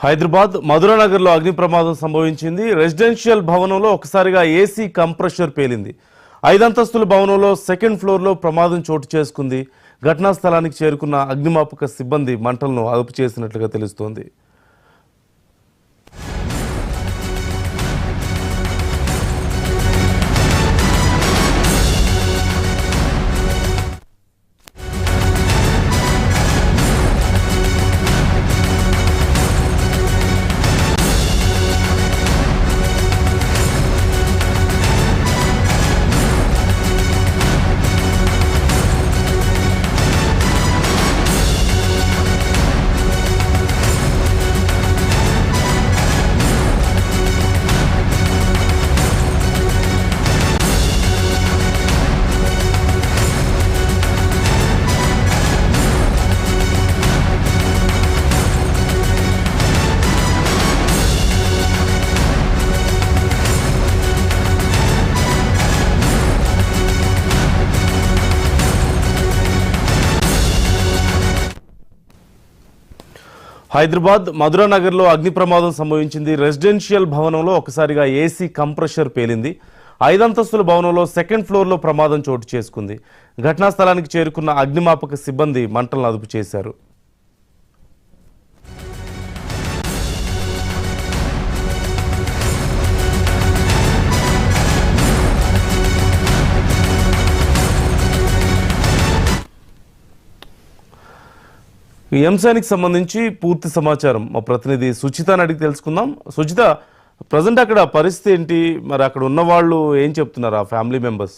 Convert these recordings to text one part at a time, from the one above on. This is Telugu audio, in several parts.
హైదరాబాద్ మధురానగర్లో అగ్ని ప్రమాదం సంభవించింది. రెసిడెన్షియల్ భవనంలో ఒకసారిగా ఏసీ కంప్రెషర్ పేలింది. 5 అంతస్తుల భవనంలో సెకండ్ ఫ్లోర్లో ప్రమాదం చోటు చేసుకుంది. ఘటనా స్థలానికి చేరుకున్న అగ్నిమాపక సిబ్బంది మంటలను అదుపు చేసినట్లుగా తెలుస్తోంది. హైదరాబాద్ మధురానగర్లో అగ్ని ప్రమాదం సంభవించింది. రెసిడెన్షియల్ భవనంలో ఒకసారిగా ఏసీ కంప్రెషర్ పేలింది. 5 అంతస్తుల భవనంలో సెకండ్ ఫ్లోర్లో ప్రమాదం చోటు చేసుకుంది. ఘటనా స్థలానికి చేరుకున్న అగ్నిమాపక సిబ్బంది మంటలను అదుపు చేశారు. ఈ అంశానికి సంబంధించి పూర్తి సమాచారం మా ప్రతినిధి సుచితని అడిగి తెలుసుకుందాం. సుచిత, ప్రజెంట్ అక్కడ పరిస్థితి ఏంటి? మరి అక్కడ ఉన్న వాళ్ళు ఏం చెప్తున్నారు, ఆ ఫ్యామిలీ మెంబర్స్?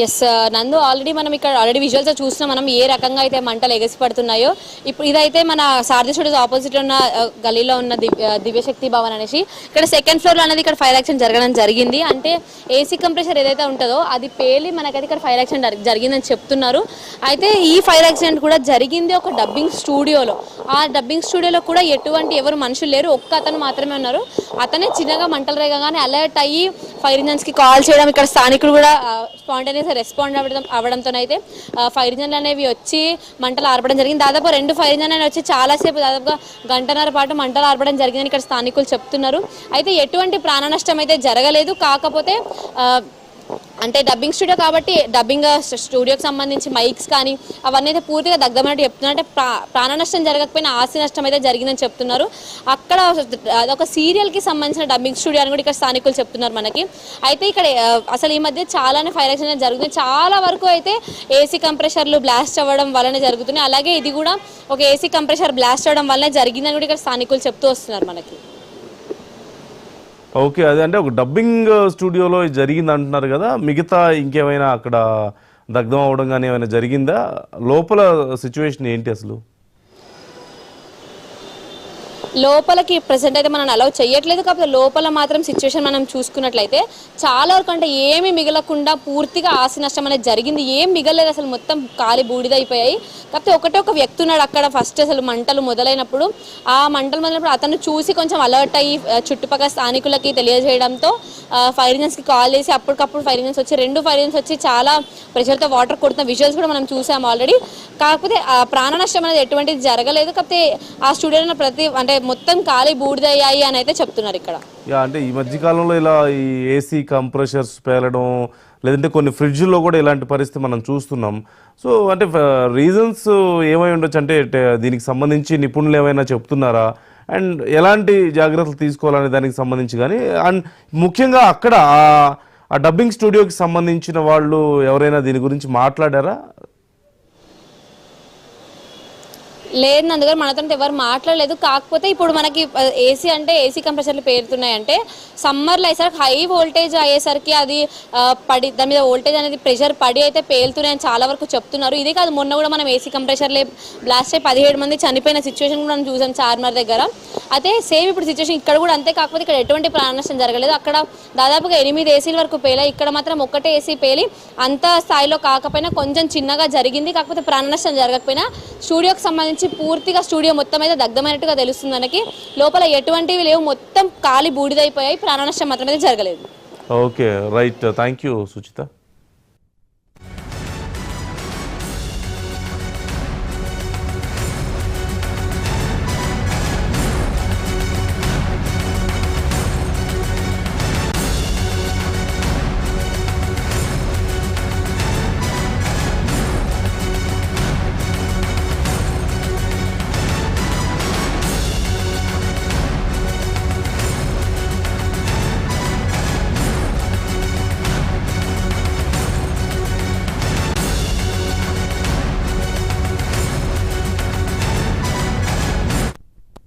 ఎస్ నందు, మనం ఇక్కడ విజువల్స్ చూస్తున్నాం మనం ఏ రకంగా అయితే మంటలు ఎగసి పడుతున్నాయో. ఇప్పుడు ఇదైతే మన సారథి స్టూడియోస్ ఆపోజిట్ ఉన్న గలీలో ఉన్న దివ్యశక్తి భవన్ అనేసి ఇక్కడ సెకండ్ ఫ్లోర్ లో అనేది ఇక్కడ ఫైర్ యాక్సిడెంట్ జరగడం జరిగింది. అంటే ఏసీ కంప్రెషర్ ఏదైతే ఉంటుందో అది పేలి మనకైతే ఇక్కడ ఫైర్ యాక్సిడెంట్ జరిగిందని చెప్తున్నారు. అయితే ఈ ఫైర్ యాక్సిడెంట్ కూడా జరిగింది ఒక డబ్బింగ్ స్టూడియోలో. ఆ డబ్బింగ్ స్టూడియోలో కూడా ఎవరు మనుషులు లేరు, ఒక్క అతను మాత్రమే ఉన్నారు. అతనే చిన్నగా మంటలు రేగగానే అలర్ట్ అయ్యి ఫైర్ ఇంజన్స్ కి కాల్ చేయడం, ఇక్కడ స్థానికులు కూడా స్పాంటేనియస్ రెస్పాండ్ అవడంతోనైతే ఫైర్ ఇంజన్లు అనేవి వచ్చి మంటలు ఆర్పడం జరిగింది. దాదాపు 2 ఫైర్ ఇంజన్లు అనేవి వచ్చి చాలాసేపు దాదాపుగా గంటన్నర పాటు మంటలు ఆర్పడం జరిగిందని ఇక్కడ స్థానికులు చెప్తున్నారు. అయితే ఎటువంటి ప్రాణ నష్టం అయితే జరగలేదు. కాకపోతే అంటే డబ్బింగ్ స్టూడియో కాబట్టి డబ్బింగ్ స్టూడియోకి సంబంధించి మైక్స్ కానీ అవన్నీ అయితే పూర్తిగా దగ్ధమైనట్టు చెప్తున్నారు. అంటే ప్రాణ నష్టం జరగకపోయినా ఆస్తి నష్టం అయితే జరిగిందని చెప్తున్నారు. అక్కడ అదొక సీరియల్కి సంబంధించిన డబ్బింగ్ స్టూడియో అని కూడా ఇక్కడ స్థానికులు చెప్తున్నారు మనకి. అయితే ఇక్కడ అసలు ఈ మధ్య చాలానే ఫైర్ యాక్సిడెంట్ జరుగుతుంది. చాలా వరకు అయితే ఏసీ కంప్రెషర్లు బ్లాస్ట్ అవ్వడం వల్లనే జరుగుతున్నాయి. అలాగే ఇది కూడా ఒక ఏసీ కంప్రెషర్ బ్లాస్ట్ అవ్వడం వల్లనే జరిగిందని కూడా ఇక్కడ స్థానికులు చెప్తూ వస్తున్నారు మనకి. ఓకే, అదే అంటే ఒక డబ్బింగ్ స్టూడియోలో జరిగింది అంటున్నారు కదా, మిగతా ఇంకేమైనా అక్కడ దగ్ధం అవ్వడం కానీ ఏమైనా జరిగిందా? లోపల సిచ్యువేషన్ ఏంటి అసలు? లోపలికి ప్రెసెంట్ అయితే మనం అలౌ చేయట్లేదు. కాకపోతే లోపల మాత్రం సిచ్యువేషన్ మనం చూసుకున్నట్లయితే చాలా వరకు అంటే ఏమీ మిగలకుండా పూర్తిగా ఆస్తి నష్టం అనేది జరిగింది. ఏం మిగలేదు, అసలు మొత్తం కాలి బూడిదైపోయాయి. కాకపోతే ఒక వ్యక్తి ఉన్నాడు అక్కడ. ఫస్ట్ అసలు మంటలు మొదలైనప్పుడు అతను చూసి కొంచెం అలర్ట్ అయ్యి చుట్టుపక్కల స్థానికులకి తెలియజేయడంతో ఫైర్ ఇంజన్స్కి కాల్ చేసి అప్పటికప్పుడు ఫైర్ ఇంజన్స్ వచ్చి 2 ఫైర్ ఇంజన్స్ వచ్చి చాలా ప్రెషర్తో వాటర్ కొడుతున్న విజువల్స్ కూడా మనం చూసాము ఆల్రెడీ. కాకపోతే ప్రాణ నష్టం అనేది ఎటువంటిది జరగలేదు. కాకపోతే ఆ స్టూడియోలో అంటే మొత్తం ఖాళీ బూడిదయ్యాయి అని అయితే చెప్తున్నారు ఇక్కడ. అంటే ఈ మధ్యకాలంలో ఇలా ఈ ఏసీ కంప్రెషర్స్ పేలడం, లేదంటే కొన్ని ఫ్రిడ్జ్లో కూడా ఇలాంటి పరిస్థితి మనం చూస్తున్నాం. సో అంటే రీజన్స్ ఏమై ఉండొచ్చు? అంటే దీనికి సంబంధించి నిపుణులు ఏమైనా చెప్తున్నారా? అండ్ ఎలాంటి జాగ్రత్తలు తీసుకోవాలనే దానికి సంబంధించి కానీ, అండ్ ముఖ్యంగా అక్కడ ఆ డబ్బింగ్ స్టూడియోకి సంబంధించిన వాళ్ళు ఎవరైనా దీని గురించి మాట్లాడారా? లేదు నందుగారు, మనతో ఎవరు మాట్లాడలేదు. కాకపోతే ఇప్పుడు మనకి ఏసీ కంప్రెషర్లు పేరుతున్నాయంటే సమ్మర్లో అయ్యేసరికి హై వోల్టేజ్ అయ్యేసరికి అది దాని మీద వోల్టేజ్ అనేది ప్రెషర్ పడి అయితే పేలుతున్నాయని చాలా వరకు చెప్తున్నారు. ఇది కాదు, మొన్న కూడా మనం ఏసీ కంప్రెషర్లే బ్లాస్ట్ అయ్యి 17 మంది చనిపోయిన సిచ్యువేషన్ కూడా మనం చూసాం చార్మార్ దగ్గర. అయితే సేమ్ ఇప్పుడు సిచ్యువేషన్ ఇక్కడ కూడా అంతే. కాకపోతే ఇక్కడ ఎటువంటి ప్రాణ నష్టం జరగలేదు. అక్కడ దాదాపుగా 8 ఏసీల వరకు పేలాయి. ఇక్కడ మాత్రం ఒక్కటే ఏసీ పేలి అంత స్థాయిలో కాకపోయినా కొంచెం చిన్నగా జరిగింది. కాకపోతే ప్రాణ నష్టం జరగకపోయినా స్టూడియోకి సంబంధించి పూర్తిగా స్టూడియో మొత్తం అయితే దగ్ధమైనట్టుగా తెలుస్తుంది మనకి. లోపల ఎటువంటివి లేవు, మొత్తం కాలి బూడిదైపోయాయి. ప్రాణ నష్టం మాత్రమే జరగలేదు. Okay, right, thank you Suchitha.